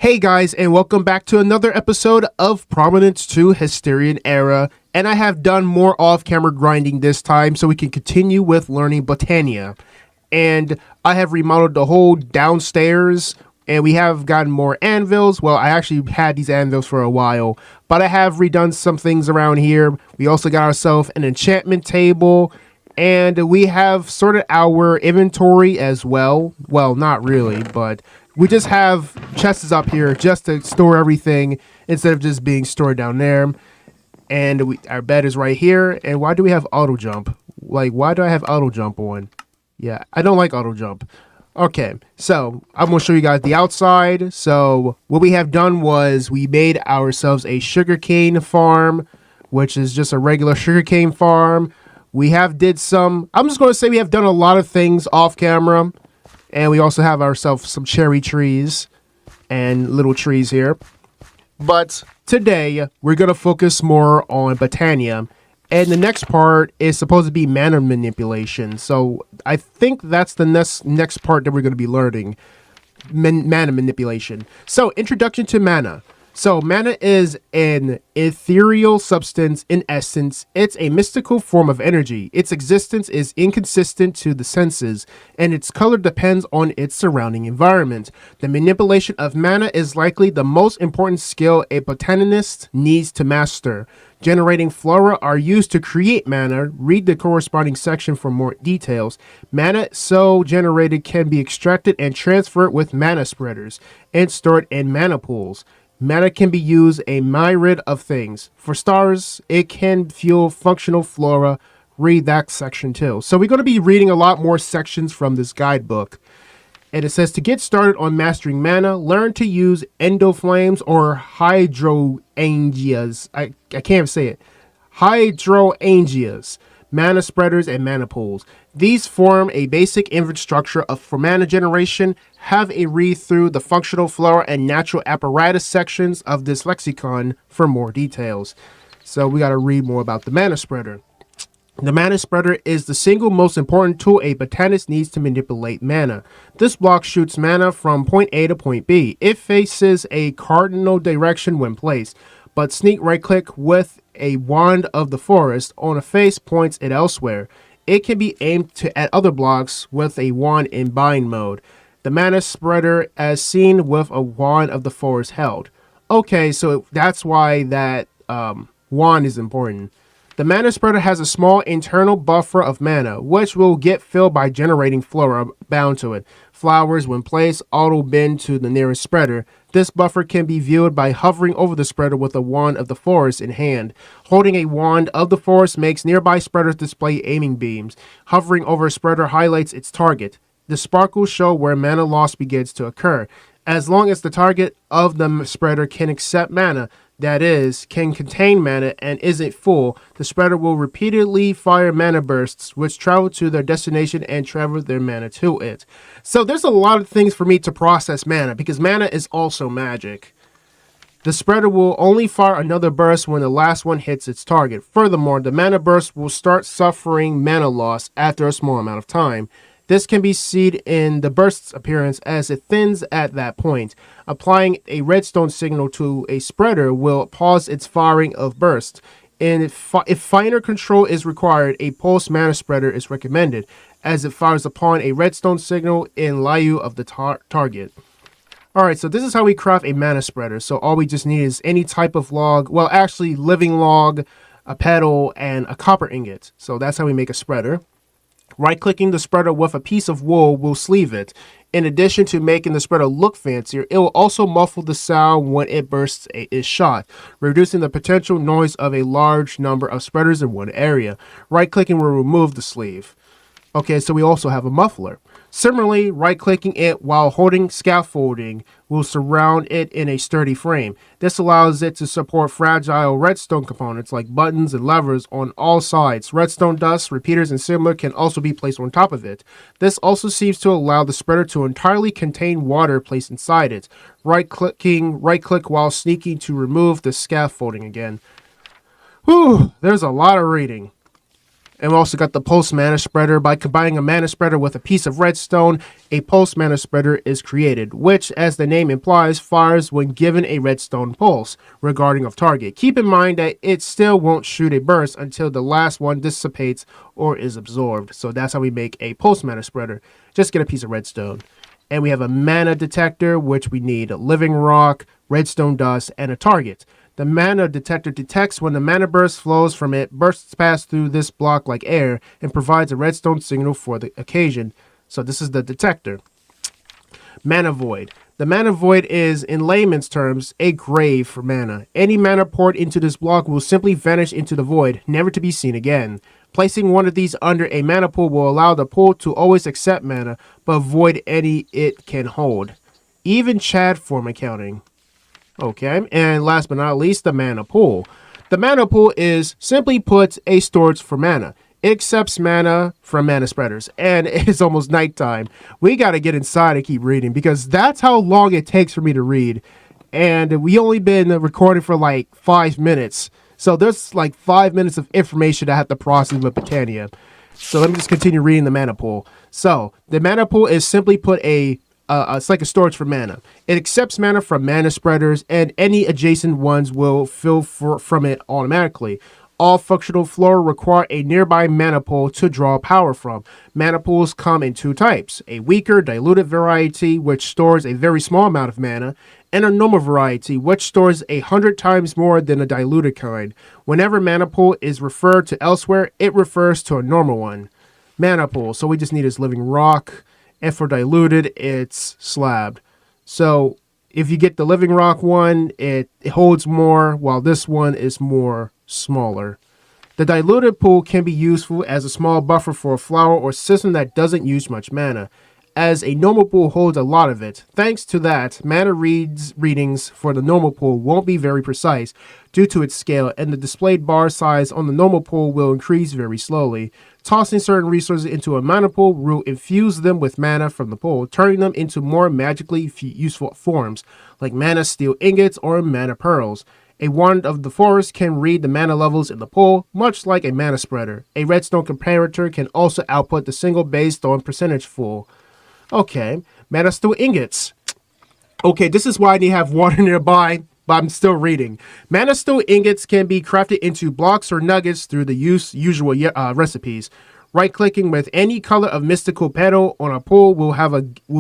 Hey guys, and welcome back to another episode of Prominence to Hasturian Era. And I have done more off-camera grinding this time so we can continue with learning Botania. And I have remodeled the whole downstairs, and we have gotten more anvils. Well, I actually had these anvils for a while, but I have redone some things around here. We also got ourselves an enchantment table, and we have sorted our inventory as well. Well, not really, but we just have chests up here just to store everything instead of just being stored down there. And our bed is right here. And why do we have auto jump? Like, why do I have auto jump on? Yeah, I don't like auto jump. Okay, so I'm going to show you guys the outside. So what we have done was we made ourselves a sugarcane farm, which is just a regular sugarcane farm. We have did some, I'm just going to say we have done a lot of things off camera. And we also have ourselves some cherry trees and little trees here. But today, we're going to focus more on Botania. And the next part is supposed to be mana manipulation. So I think that's the next part that we're going to be learning. Mana manipulation. So introduction to mana. So mana is an ethereal substance in essence. It's a mystical form of energy. Its existence is inconsistent to the senses, and its color depends on its surrounding environment. The manipulation of mana is likely the most important skill a botanist needs to master. Generating flora are used to create mana. Read the corresponding section for more details. Mana so generated can be extracted and transferred with mana spreaders and stored in mana pools. Mana can be used a myriad of things. For stars, it can fuel functional flora. Read that section too. So we're going to be reading a lot more sections from this guidebook. And it says to get started on mastering mana, learn to use endoflames or hydrangeas. I can't say it. Hydrangeas, mana spreaders, and mana pools. These form a basic infrastructure for mana generation. Have a read through the functional flora and natural apparatus sections of this lexicon for more details. So we got to read more about the mana spreader. The mana spreader is the single most important tool a botanist needs to manipulate mana. This block shoots mana from point A to point B. It faces a cardinal direction when placed, but sneak right click with a wand of the forest on a face points it elsewhere. It can be aimed at other blocks with a wand in bind mode. The mana spreader as seen with a wand of the forest held. Okay, so that's why that wand is important. The mana spreader has a small internal buffer of mana, which will get filled by generating flora bound to it. Flowers, when placed, auto bend to the nearest spreader. This buffer can be viewed by hovering over the spreader with a wand of the forest in hand. Holding a wand of the forest makes nearby spreaders display aiming beams. Hovering over a spreader highlights its target. The sparkles show where mana loss begins to occur. As long as the target of the spreader can accept mana, that is, can contain mana and isn't full, the spreader will repeatedly fire mana bursts, which travel to their destination and travel their mana to it. So there's a lot of things for me to process mana, because mana is also magic. The spreader will only fire another burst when the last one hits its target. Furthermore, the mana burst will start suffering mana loss after a small amount of time. This can be seen in the burst's appearance as it thins at that point. Applying a redstone signal to a spreader will pause its firing of bursts. And if finer control is required, a pulse mana spreader is recommended, as it fires upon a redstone signal in lieu of the target. Alright, so this is how we craft a mana spreader. So all we just need is any type of log, well actually living log, a petal, and a copper ingot. So that's how we make a spreader. Right-clicking the spreader with a piece of wool will sleeve it. In addition to making the spreader look fancier, it will also muffle the sound when it bursts is shot, reducing the potential noise of a large number of spreaders in one area. Right-clicking will remove the sleeve. Okay, so we also have a muffler. Similarly, right-clicking it while holding scaffolding will surround it in a sturdy frame. This allows it to support fragile redstone components like buttons and levers on all sides. Redstone dust, repeaters, and similar can also be placed on top of it. This also seems to allow the spreader to entirely contain water placed inside it. Right-click while sneaking to remove the scaffolding again. Whew, there's a lot of reading. And we also got the pulse mana spreader. By combining a mana spreader with a piece of redstone, a pulse mana spreader is created, which, as the name implies, fires when given a redstone pulse, regarding of target. Keep in mind that it still won't shoot a burst until the last one dissipates or is absorbed. So that's how we make a pulse mana spreader. Just get a piece of redstone. And we have a mana detector, which we need a living rock, redstone dust, and a target. The mana detector detects when the mana burst flows from it, bursts pass through this block like air, and provides a redstone signal for the occasion. So this is the detector. Mana void. The mana void is, in layman's terms, a grave for mana. Any mana poured into this block will simply vanish into the void, never to be seen again. Placing one of these under a mana pool will allow the pool to always accept mana, but void any it can hold. Even Chad form accounting. Okay, and last but not least, the mana pool. The mana pool is, simply put, a storage for mana. It accepts mana from mana spreaders, and it's almost nighttime. We got to get inside and keep reading, because that's how long it takes for me to read. And we only been recording for like 5 minutes. So there's like 5 minutes of information I have to process with Britannia. So let me just continue reading the mana pool. So the mana pool is, simply put, it's like a storage for mana. It accepts mana from mana spreaders, and any adjacent ones will fill from it automatically. All functional flora require a nearby mana pool to draw power from. Mana pools come in 2 types: a weaker, diluted variety, which stores a very small amount of mana, and a normal variety, which stores 100 times more than a diluted kind. Whenever mana pool is referred to elsewhere, it refers to a normal one. Mana pool, so we just need is living rock, and for diluted, it's slabbed. So if you get the living rock one, it holds more, while this one is more smaller. The diluted pool can be useful as a small buffer for a flower or system that doesn't use much mana, as a normal pool holds a lot of it. Thanks to that, mana readings for the normal pool won't be very precise due to its scale, and the displayed bar size on the normal pool will increase very slowly. Tossing certain resources into a mana pool will infuse them with mana from the pool, turning them into more magically useful forms, like mana steel ingots or mana pearls. A wand of the forest can read the mana levels in the pool, much like a mana spreader. A redstone comparator can also output the single based on percentage full. Okay, mana steel ingots. Okay, this is why I need to have water nearby, but I'm still reading. Mana steel ingots can be crafted into blocks or nuggets through the usual recipes. Right-clicking with any color of mystical petal on a pool will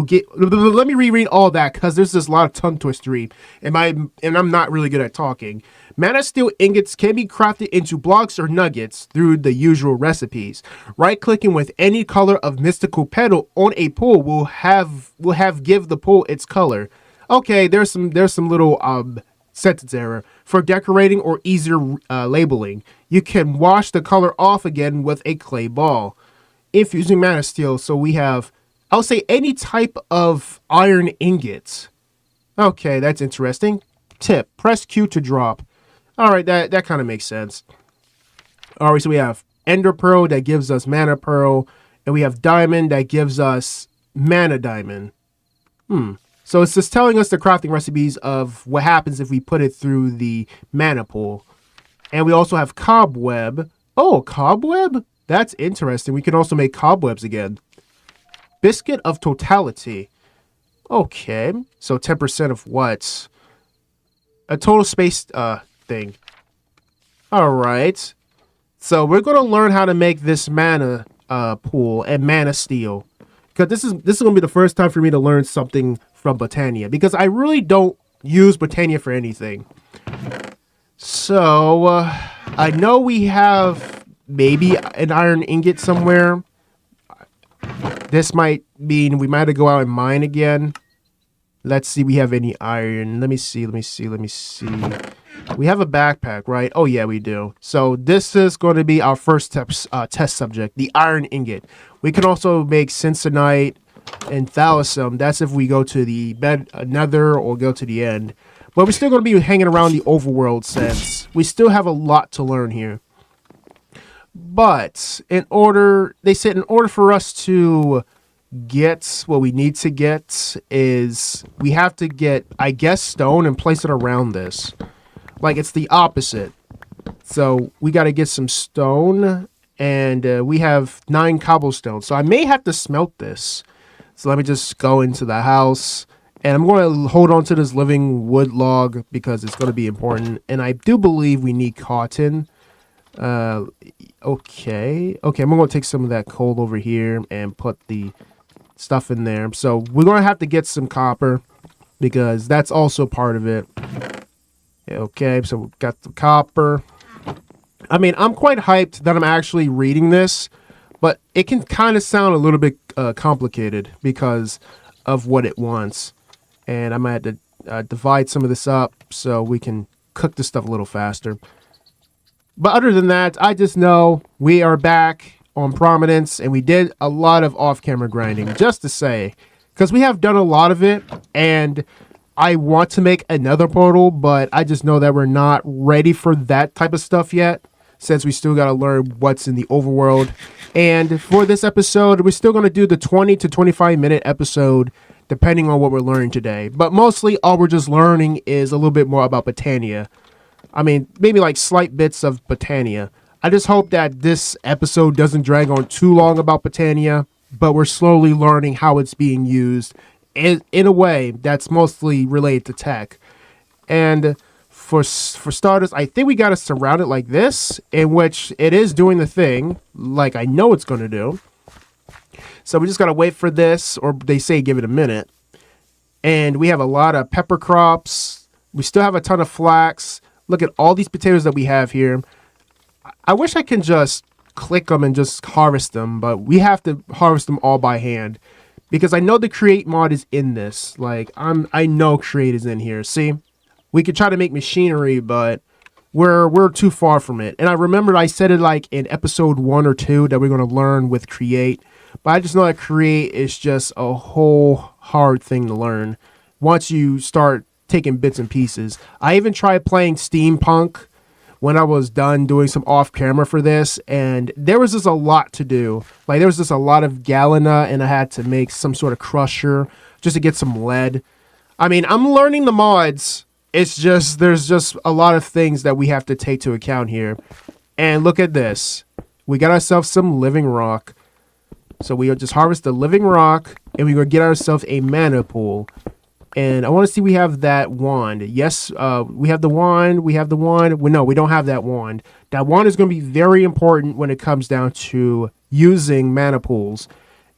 get. Let me reread all that, because there's just a lot of tongue twistery, and I'm not really good at talking. Mana steel ingots can be crafted into blocks or nuggets through the usual recipes. Right-clicking with any color of mystical petal on a pool will give the pool its color. Okay, there's some little sentence error. For decorating or easier labeling, you can wash the color off again with a clay ball. Infusing mana steel, so we have, I'll say, any type of iron ingots. Okay, that's interesting. Tip: press Q to drop. All right, that kind of makes sense. All right, so we have ender pearl that gives us mana pearl, and we have diamond that gives us mana diamond. So it's just telling us the crafting recipes of what happens if we put it through the mana pool. And we also have cobweb. Oh, cobweb? That's interesting. We can also make cobwebs again. Biscuit of totality. Okay. So 10% of what? A total space thing. All right. So we're going to learn how to make this mana pool and mana steel. Because this is going to be the first time for me to learn something from Britannia, because I really don't use Britannia for anything. So I know we have maybe an iron ingot somewhere. This might mean we might have to go out and mine again. Let's see, we have any iron. Let me see. We have a backpack, right? Oh yeah, we do. So this is going to be our first test subject, the iron ingot. We can also make Cincinnite and Thalassum. That's if we go to the nether or go to the end. But we're still going to be hanging around the overworld, since we still have a lot to learn here. But they said in order for us to get what we need to get, is we have to get, I guess, stone and place it around this. Like, it's the opposite. So we got to get some stone, And we have 9 cobblestone. So I may have to smelt this. So let me just go into the house. And I'm going to hold on to this living wood log because it's going to be important. And I do believe we need cotton. Okay, I'm going to take some of that coal over here and put the stuff in there. So we're going to have to get some copper because that's also part of it. Okay, so we've got the copper. I mean, I'm quite hyped that I'm actually reading this, but it can kind of sound a little bit complicated because of what it wants. And I might have to divide some of this up so we can cook this stuff a little faster. But other than that, I just know we are back on Prominence, and we did a lot of off-camera grinding, just to say, because we have done a lot of it, and I want to make another portal, but I just know that we're not ready for that type of stuff yet, since we still got to learn what's in the overworld. And for this episode, we're still going to do the 20 to 25 minute episode, depending on what we're learning today. But mostly, all we're just learning is a little bit more about Botania. I mean, maybe like slight bits of Botania. I just hope that this episode doesn't drag on too long about Botania, but we're slowly learning how it's being used in a way that's mostly related to tech. And for starters, I think we got to surround it like this, in which it is doing the thing like I know it's going to do. So we just got to wait for this, or they say give it a minute. And we have a lot of pepper crops. We still have a ton of flax. Look at all these potatoes that we have here. I wish I can just click them and just harvest them, but we have to harvest them all by hand because I know the create mod is in this. Like I know create is in here. See, we could try to make machinery, but we're too far from it. And I remember I said it like in episode 1 or 2 that we're going to learn with create, but I just know that create is just a whole hard thing to learn once you start taking bits and pieces. I even tried playing Steampunk when I was done doing some off camera for this, and there was just a lot to do. Like there was just a lot of galena, and I had to make some sort of crusher just to get some lead. I mean, I'm learning the mods. It's just there's just a lot of things that we have to take to account here. And look at this. We got ourselves some living rock. So we just harvest the living rock, and we're going to get ourselves a mana pool. And I want to see we have that wand. Yes, we have the wand. We have the wand. Well, no, we don't have that wand. That wand is going to be very important when it comes down to using mana pools.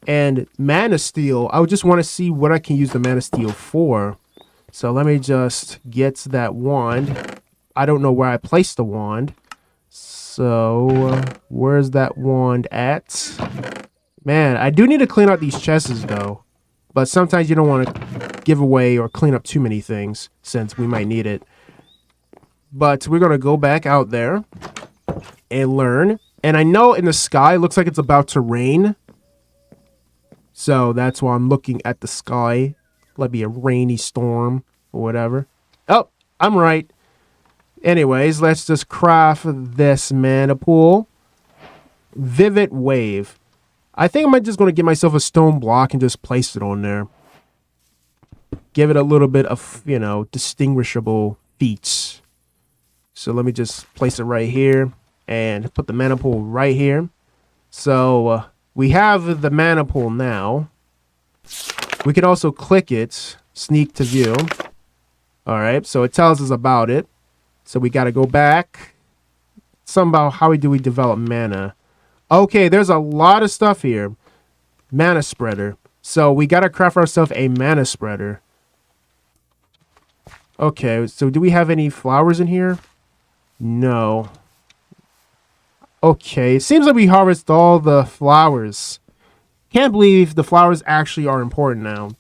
And mana steel, I would just want to see what I can use the mana steel for. So let me just get that wand. I don't know where I placed the wand. So where's that wand at? Man, I do need to clean out these chests though. But sometimes you don't want to give away or clean up too many things since we might need it. But we're going to go back out there and learn. And I know in the sky it looks like it's about to rain. So that's why I'm looking at the sky. Like be a rainy storm or whatever. Oh, I'm right. Anyways, let's just craft this mana pool. Vivid Wave. I think I'm just going to get myself a stone block and just place it on there. Give it a little bit of, you know, distinguishable feats. So let me just place it right here and put the mana pool right here. So we have the mana pool now. We can also click it, sneak to view. All right, so it tells us about it. So we got to go back. Something about how do we develop mana. Okay, there's a lot of stuff here. Mana spreader. So we got to craft ourselves a mana spreader. Okay, so do we have any flowers in here? No. Okay, it seems like we harvest all the flowers. Can't believe the flowers actually are important now.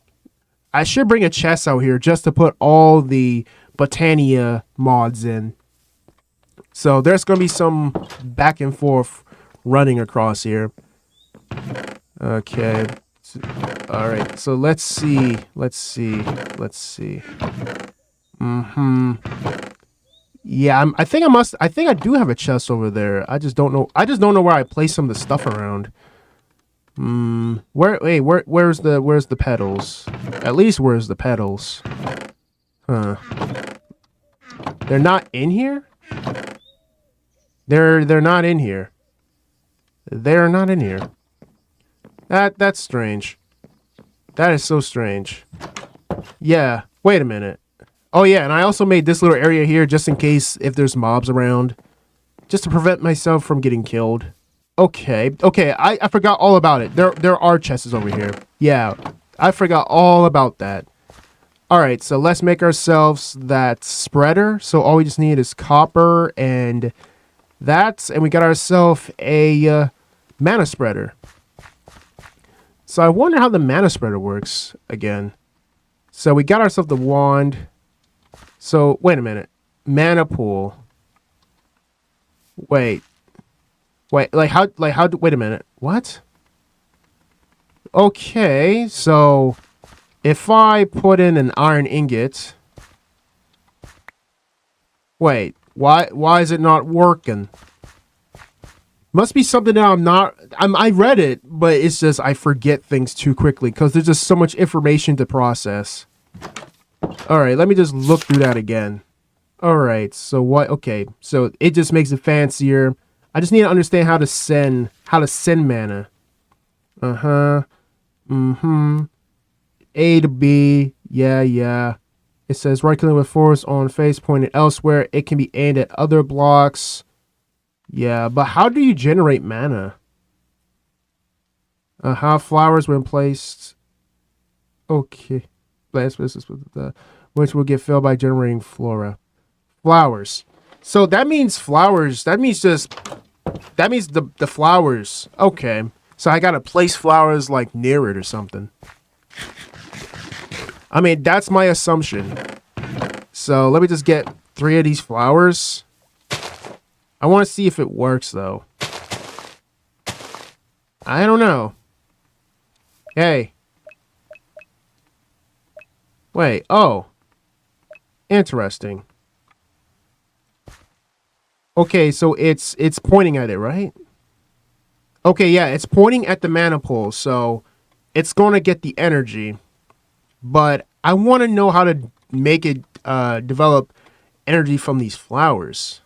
I should bring a chest out here just to put all the Botania mods in. So there's going to be some back and forth running across here. Okay. All right. So let's see. Yeah, I think I do have a chest over there. I just don't know. I just don't know where I place some of the stuff around. Where's the petals? At least where's the petals? Huh. They're not in here? They're not in here. They're not in here. That's strange. That is so strange. Yeah, wait a minute. Oh yeah, and I also made this little area here just in case if there's mobs around. Just to prevent myself from getting killed. Okay, I forgot all about it. There are chests over here. Yeah, I forgot all about that. Alright, so let's make ourselves that spreader. So all we just need is copper and that. And we got ourselves a mana spreader. So I wonder how the mana spreader works again. So we got ourselves the wand. So wait a minute. Mana pool. Wait, wait, wait a minute. What? Okay, so if I put in an iron ingot, wait, why is it not working? Must be something that I read it, but it's just I forget things too quickly because there's just so much information to process. All right, let me just look through that again. All right, so what? Okay, so it just makes it fancier. I just need to understand how to send mana. A to B. Yeah. It says right click with force on face pointed elsewhere. It can be aimed at other blocks. Yeah, but how do you generate mana? Flowers when placed. Okay. Which will get filled by generating flora. Flowers. So that means flowers. That means the flowers. Okay. So I gotta place flowers like near it or something. I mean, that's my assumption. So let me just get 3 of these flowers. I want to see if it works though. I don't know. Hey. Wait. Oh. Interesting. Okay, so it's pointing at it, right? Okay, yeah, it's pointing at the mana pool, so it's going to get the energy. But I want to know how to make it develop energy from these flowers.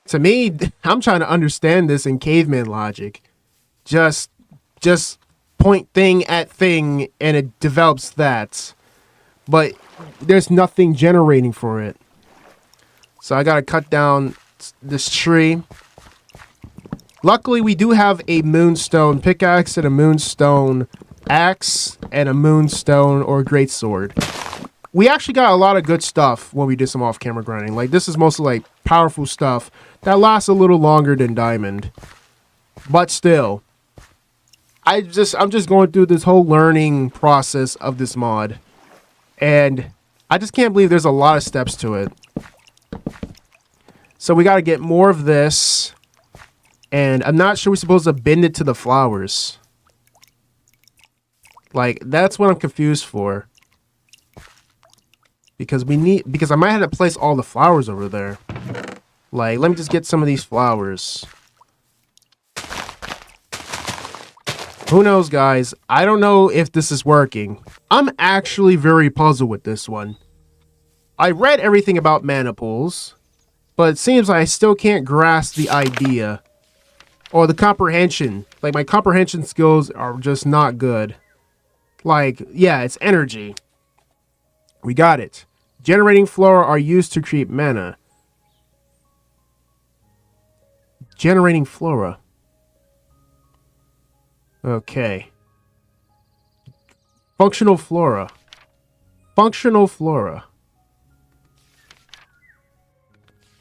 To me, I'm trying to understand this in caveman logic. Just point thing at thing and it develops that. But there's nothing generating for it. So I gotta cut down this tree. Luckily, we do have a moonstone pickaxe and a moonstone axe and a moonstone or greatsword. We actually got a lot of good stuff when we did some off-camera grinding. Like, this is mostly like powerful stuff that lasts a little longer than diamond. But still, I'm just going through this whole learning process of this mod. And I just can't believe there's a lot of steps to it. So we got to get more of this. And I'm not sure we're supposed to bend it to the flowers. Like, that's what I'm confused for. Because I might have to place all the flowers over there. Like, let me just get some of these flowers. Who knows, guys? I don't know if this is working. I'm actually very puzzled with this one. I read everything about mana pools, but it seems like I still can't grasp the idea or the comprehension. Like, my comprehension skills are just not good. Like, yeah, it's energy. We got it. Generating flora are used to create mana. Generating flora. Okay. Functional flora. Functional flora.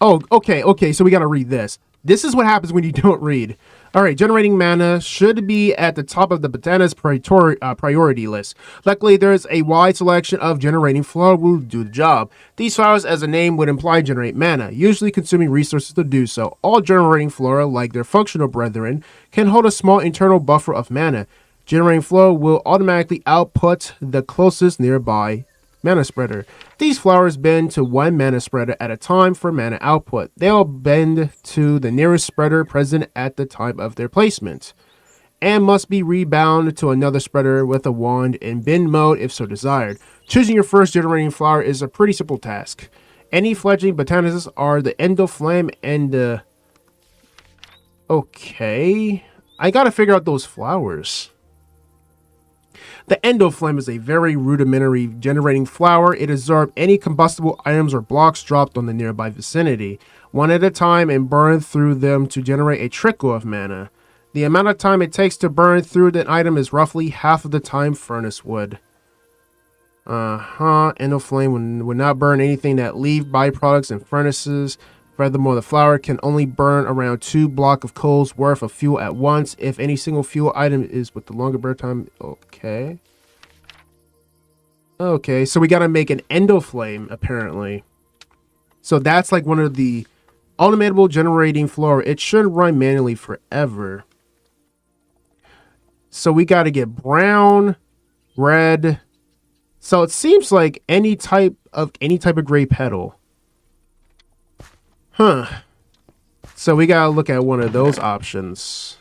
Oh, okay, so we gotta read this. This is what happens when you don't read. Alright, generating mana should be at the top of the botanists' priority list. Luckily, there's a wide selection of generating flora will do the job. These flowers, as the name would imply, generate mana, usually consuming resources to do so. All generating flora, like their functional brethren, can hold a small internal buffer of mana. Generating flora will automatically output the closest nearby mana spreader. These flowers bend to one mana spreader at a time for mana output. They'll bend to the nearest spreader present at the time of their placement, and must be rebound to another spreader with a wand in bend mode if so desired. Choosing your first generating flower is a pretty simple task. Any fledgling botanists are the endoflame and Okay. I gotta figure out those flowers. The endoflame is a very rudimentary generating flower. It absorbs any combustible items or blocks dropped on the nearby vicinity, one at a time, and burn through them to generate a trickle of mana. The amount of time it takes to burn through an item is roughly half of the time furnace would. Endoflame would not burn anything that leave byproducts in furnaces. Furthermore, the flower can only burn around 2 blocks of coals worth of fuel at once. If any single fuel item is with the longer burn time. Okay. Okay, so we gotta make an endoflame, apparently. So that's like one of the automatable generating floor. It should run manually forever. So we gotta get brown, red. So it seems like any type of gray petal. Huh. So we gotta look at one of those options.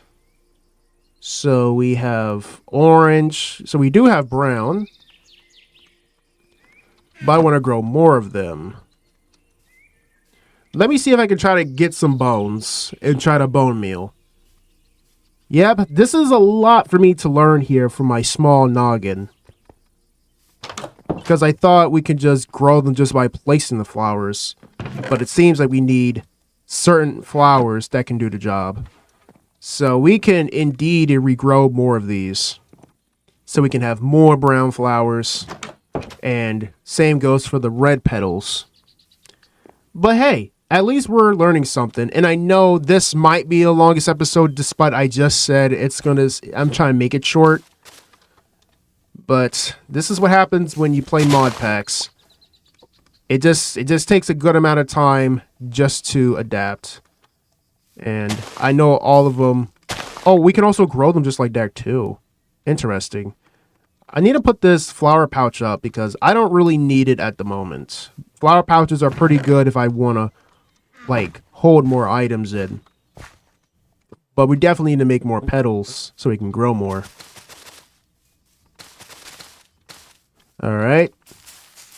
So we have orange. So we do have brown. But I want to grow more of them. Let me see if I can try to get some bones and try to bone meal. Yep, this is a lot for me to learn here from my small noggin. Because I thought we could just grow them just by placing the flowers. But it seems like we need certain flowers that can do the job. So we can indeed regrow more of these. So we can have more brown flowers. And same goes for the red petals. But hey, at least we're learning something. And I know this might be the longest episode, despite I just said I'm trying to make it short. But this is what happens when you play mod packs. It just takes a good amount of time just to adapt. And I know all of them. Oh, we can also grow them just like that too. Interesting. I need to put this flower pouch up because I don't really need it at the moment. Flower pouches are pretty good if I want to, like, hold more items in. But we definitely need to make more petals so we can grow more. Alright.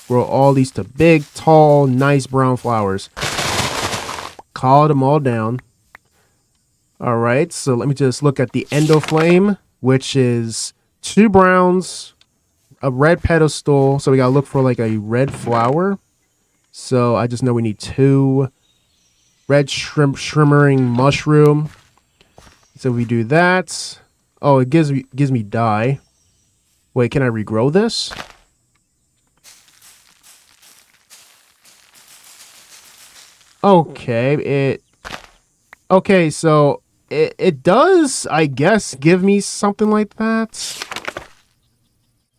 Grow all these to big, tall, nice brown flowers. Call them all down. Alright, so let me just look at the endoflame, which is 2 browns, a red pedestal. So we gotta look for like a red flower. So I just know we need 2 red shimmering mushroom. So we do that. Oh, it gives me dye. Wait, can I regrow this? Okay, so it does, I guess, give me something like that.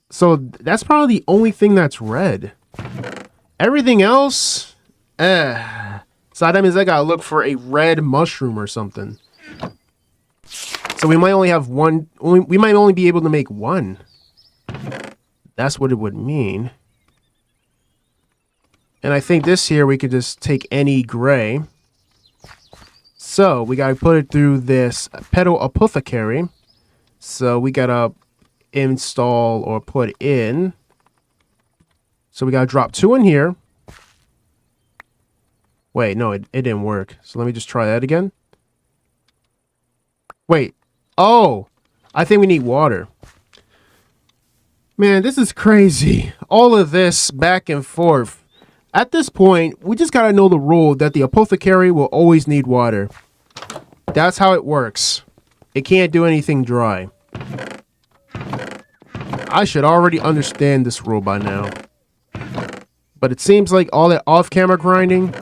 So that's probably the only thing that's red. Everything else, so that means I gotta look for a red mushroom or something. So we might only have one. We might only be able to make 1. That's what it would mean. And I think this here we could just take any gray. So we gotta put it through this petal apothecary. So we gotta install or put in. So we gotta drop 2 in here. Wait, no, it didn't work. So let me just try that again. Wait. Oh, I think we need water. Man, this is crazy. All of this back and forth. At this point, we just gotta know the rule that the apothecary will always need water. That's how it works. It can't do anything dry. I should already understand this rule by now. But it seems like all that off-camera grinding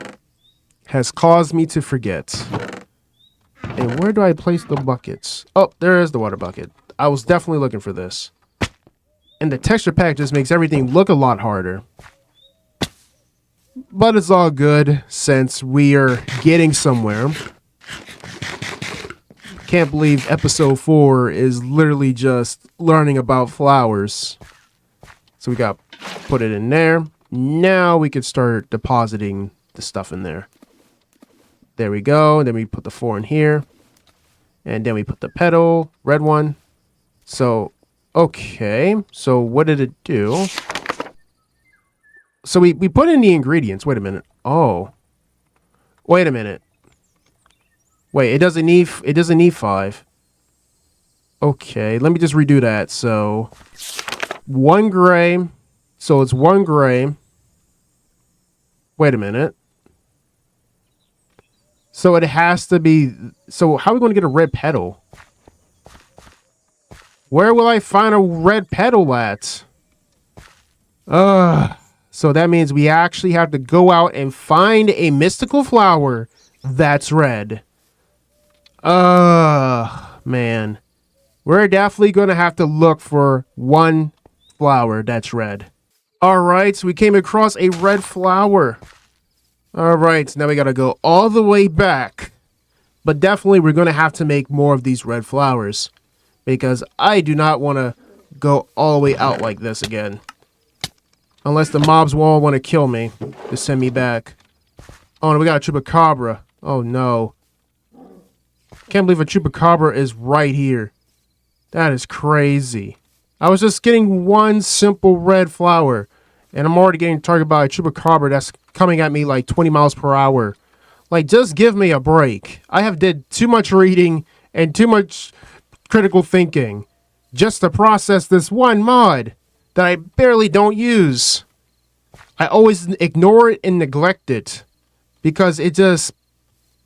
has caused me to forget. And where do I place the buckets? Oh, there is the water bucket. I was definitely looking for this. And the texture pack just makes everything look a lot harder. But it's all good since we are getting somewhere. Can't believe episode 4 is literally just learning about flowers. So we got to put it in there. Now we can start depositing the stuff in there. There we go. And then we put the 4 in here. And then we put the petal, red one. So, okay. So what did it do? So we put in the ingredients. Wait a minute. Oh. Wait a minute. Wait, it doesn't need 5. Okay, let me just redo that. So 1 gray. So it's 1 gray. Wait a minute. So it has to be... So how are we going to get a red petal? Where will I find a red petal at? So that means we actually have to go out and find a mystical flower that's red. Man. We're definitely going to have to look for one flower that's red. Alright, so we came across a red flower. Alright, so now we got to go all the way back. But definitely we're going to have to make more of these red flowers. Because I do not want to go all the way out like this again. Unless the mobs will all want to kill me to send me back. Oh, no, we got a chupacabra. Oh, no. Can't believe a chupacabra is right here. That is crazy. I was just getting one simple red flower. And I'm already getting targeted by a chupacabra that's coming at me like 20 miles per hour. Like, just give me a break. I have did too much reading and too much critical thinking just to process this one mod that I barely don't use. I always ignore it and neglect it because it just,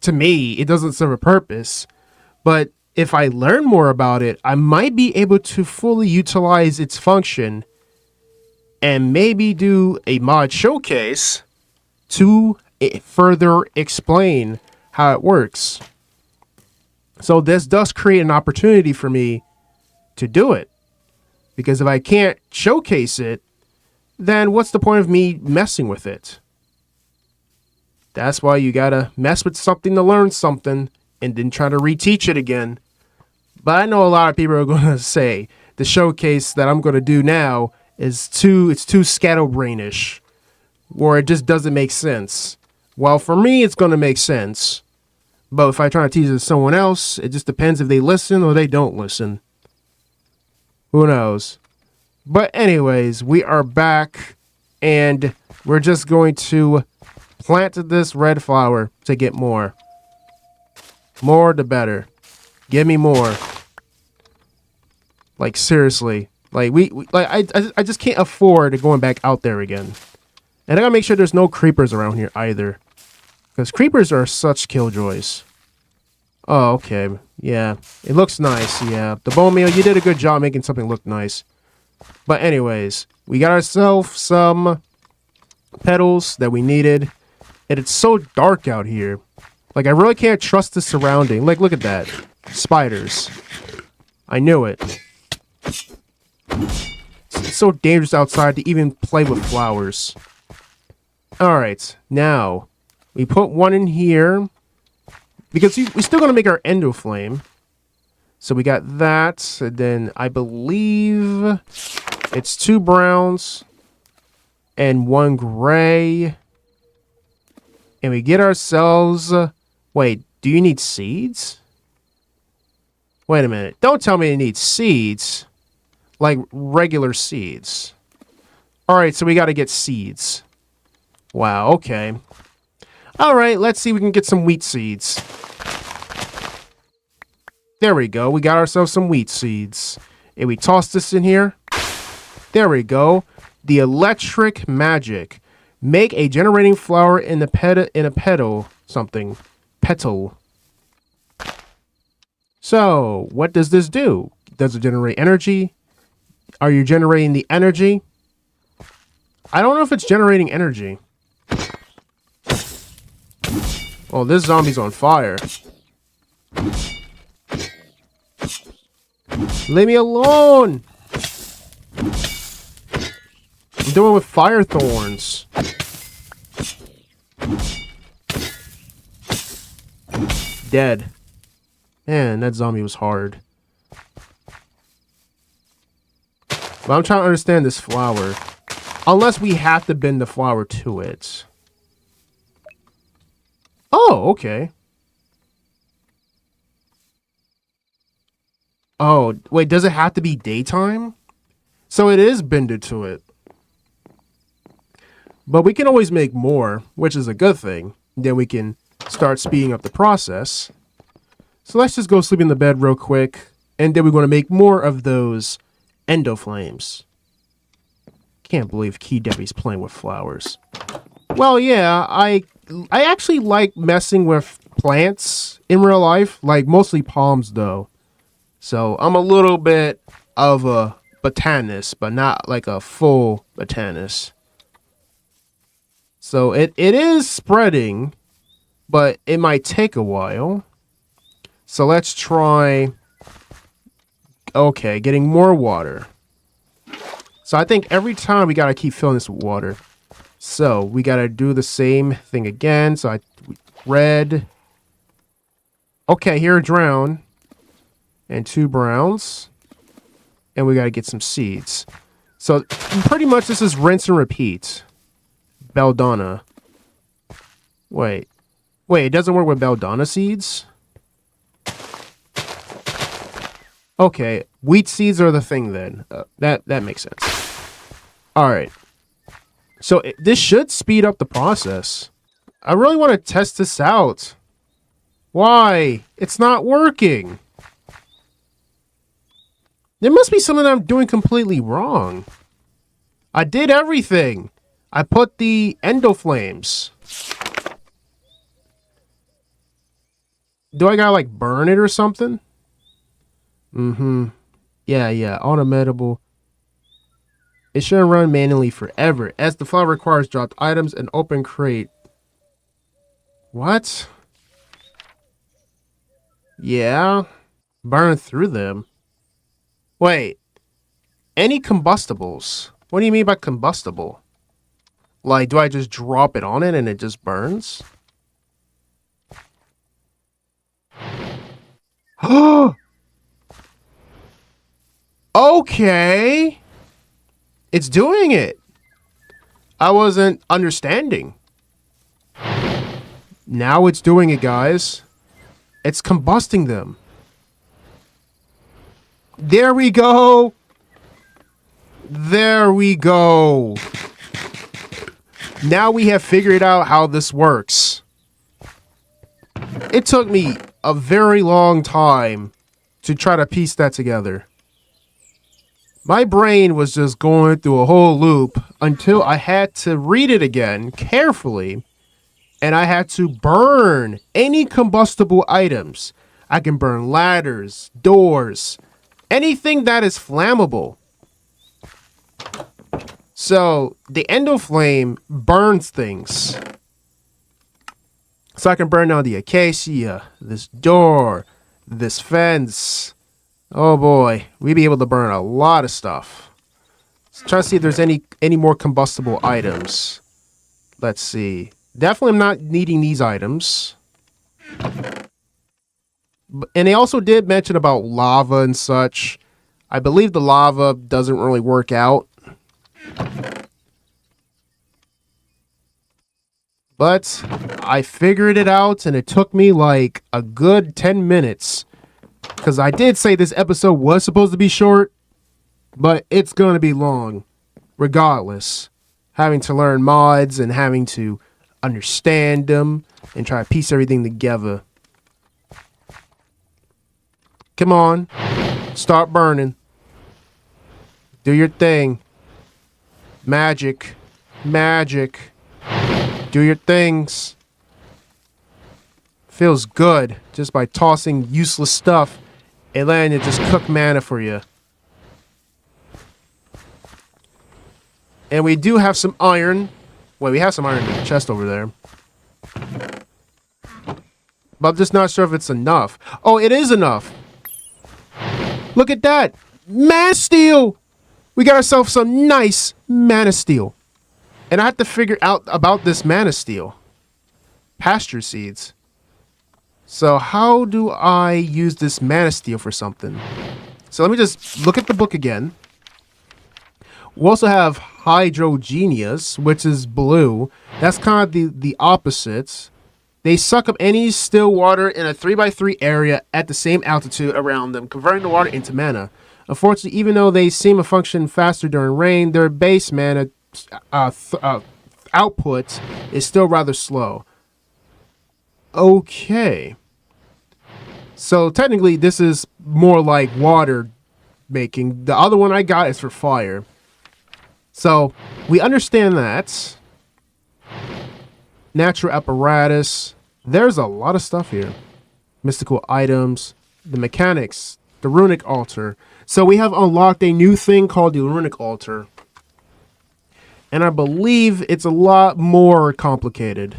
to me, it doesn't serve a purpose. But if I learn more about it, I might be able to fully utilize its function and maybe do a mod showcase to further explain how it works. So this does create an opportunity for me to do it. Because if I can't showcase it, then what's the point of me messing with it? That's why you gotta mess with something to learn something and then try to reteach it again. But I know a lot of people are going to say the showcase that I'm going to do now is too scatterbrainish, or it just doesn't make sense. Well, for me, it's going to make sense. But if I try to teach it to someone else, it just depends if they listen or they don't listen. Who knows? But anyways, we are back, and we're just going to plant this red flower to get more. More the better. Give me more. Like, seriously. Like, I just can't afford going back out there again. And I gotta make sure there's no creepers around here either. Because creepers are such killjoys. Oh, okay. Yeah. It looks nice. Yeah. The bone meal, you did a good job making something look nice. But anyways, we got ourselves some petals that we needed. And it's so dark out here. Like, I really can't trust the surrounding. Like, look at that. Spiders. I knew it. It's so dangerous outside to even play with flowers. Alright, now we put one in here because we still gonna make our endo flame. So we got that, and then I believe it's 2 browns and 1 gray. And we get ourselves... wait, do you need seeds? Wait a minute. Don't tell me you need seeds. Like regular seeds. Alright, so we got to get seeds. Wow, okay. Alright, let's see if we can get some wheat seeds. There we go. We got ourselves some wheat seeds. And we toss this in here. There we go. The electric magic. Make a generating flower in a petal. Something. Petal. So, what does this do? Does it generate energy? Are you generating the energy? I don't know if it's generating energy. Oh, this zombie's on fire. Leave me alone! I'm doing it with fire thorns. Dead. Man, that zombie was hard. But I'm trying to understand this flower. Unless we have to bend the flower to it. Oh, okay. Oh, wait, does it have to be daytime? So it is bended to it. But we can always make more, which is a good thing. Then we can start speeding up the process. So let's just go sleep in the bed real quick. And then we're going to make more of those endo flames. Can't believe KeyDevy's playing with flowers. Well, yeah, I actually like messing with plants in real life. Like, mostly palms, though. So I'm a little bit of a botanist, but not like a full botanist. So it is spreading, but it might take a while. So let's try... Okay, getting more water. So I think every time we gotta keep filling this with water. So we gotta do the same thing again. So red. Okay, here a drown. And 2 browns. And we gotta get some seeds. So pretty much this is rinse and repeat. Belladonna. Wait, it doesn't work with belladonna seeds? Okay, wheat seeds are the thing then. That makes sense. Alright. So this should speed up the process. I really want to test this out. Why? It's not working. There must be something I'm doing completely wrong. I did everything. I put the endo flames. Do I gotta like burn it or something? Yeah, automatable. It shouldn't run manually forever, as the flower requires dropped items and open crate. What? Yeah. Burn through them. Wait. Any combustibles? What do you mean by combustible? Like, do I just drop it on it and it just burns? Okay. It's doing it. I wasn't understanding. Now it's doing it, guys. It's combusting them. There we go. There we go. Now we have figured out how this works. It took me a very long time to try to piece that together. My brain was just going through a whole loop until I had to read it again carefully, and I had to burn any combustible items. I can burn ladders, doors, anything that is flammable. So the endo flame burns things. So I can burn down the acacia, this door, this fence. Oh boy, we'd be able to burn a lot of stuff. Let's try to see if there's any more combustible items. Let's see. Definitely I'm not needing these items. And they also did mention about lava and such. I believe the lava doesn't really work out. But I figured it out, and it took me like a good 10 minutes. Because I did say this episode was supposed to be short, but it's going to be long, regardless. Having to learn mods and having to understand them and try to piece everything together. Come on. Start burning. Do your thing. Magic. Magic. Do your things. Feels good just by tossing useless stuff and letting it just cook mana for you. And we do have some iron. Wait, we have some iron in the chest over there. But I'm just not sure if it's enough. Oh, it is enough. Look at that. Mana steel. We got ourselves some nice mana steel. And I have to figure out about this mana steel. Pasture seeds. So how do I use this mana steel for something? So let me just look at the book again. We also have hydrogenius, which is blue. That's kind of the opposite. They suck up any still water in a 3x3 area at the same altitude around them, converting the water into mana. Unfortunately, even though they seem to function faster during rain, their base mana output is still rather slow. Okay. So technically this is more like water making. The other one I got is for fire. So we understand that. Natural apparatus. There's a lot of stuff here. Mystical items, the mechanics, the runic altar. So we have unlocked a new thing called the runic altar. And I believe it's a lot more complicated.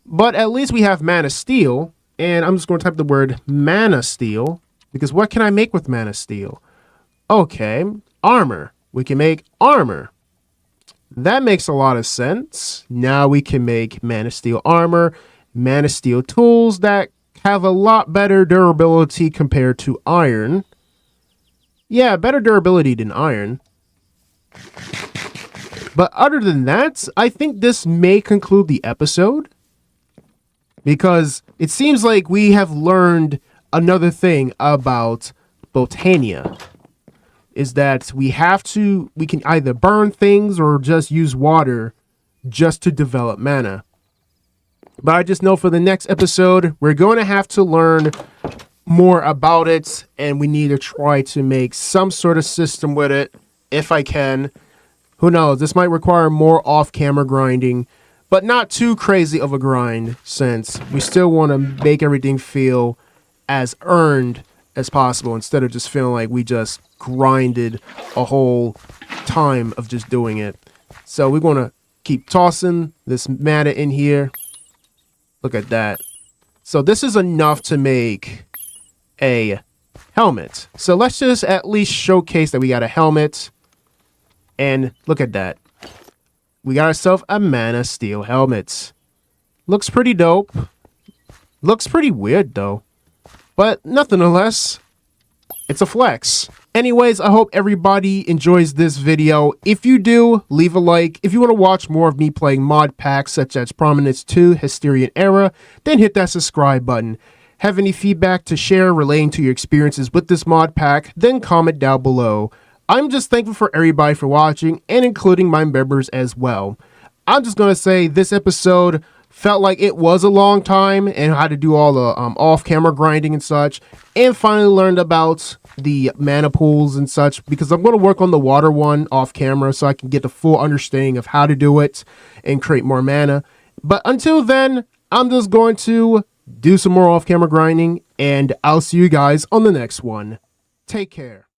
But at least we have mana steel. And I'm just going to type the word mana steel. Because what can I make with mana steel? Okay, armor. We can make armor. That makes a lot of sense. Now we can make mana steel armor, mana steel tools that have a lot better durability compared to iron. Yeah, better durability than iron. But other than that, I think this may conclude the episode. Because it seems like we have learned another thing about Botania. Is that we can either burn things or just use water just to develop mana. But I just know for the next episode, we're going to have to learn more about it, and we need to try to make some sort of system with it, if I can. Who knows, this might require more off-camera grinding, but not too crazy of a grind, since we still want to make everything feel as earned as possible, instead of just feeling like we just grinded a whole time of just doing it. So we're going to keep tossing this mana in here. Look at that. So this is enough to make a helmet. So let's just at least showcase that we got a helmet. And look at that. We got ourselves a mana steel helmet. Looks pretty dope. Looks pretty weird though. But nonetheless, it's a flex. Anyways, I hope everybody enjoys this video. If you do, leave a like. If you want to watch more of me playing mod packs such as Prominence 2, Hasturian Era, then hit that subscribe button. Have any feedback to share relating to your experiences with this mod pack, then comment down below. I'm just thankful for everybody for watching, and including my members as well. I'm just going to say this episode felt like it was a long time and how to do all the off-camera grinding and such, and finally learned about the mana pools and such, because I'm going to work on the water one off-camera so I can get the full understanding of how to do it and create more mana. But until then, I'm just going to do some more off-camera grinding, and I'll see you guys on the next one. Take care.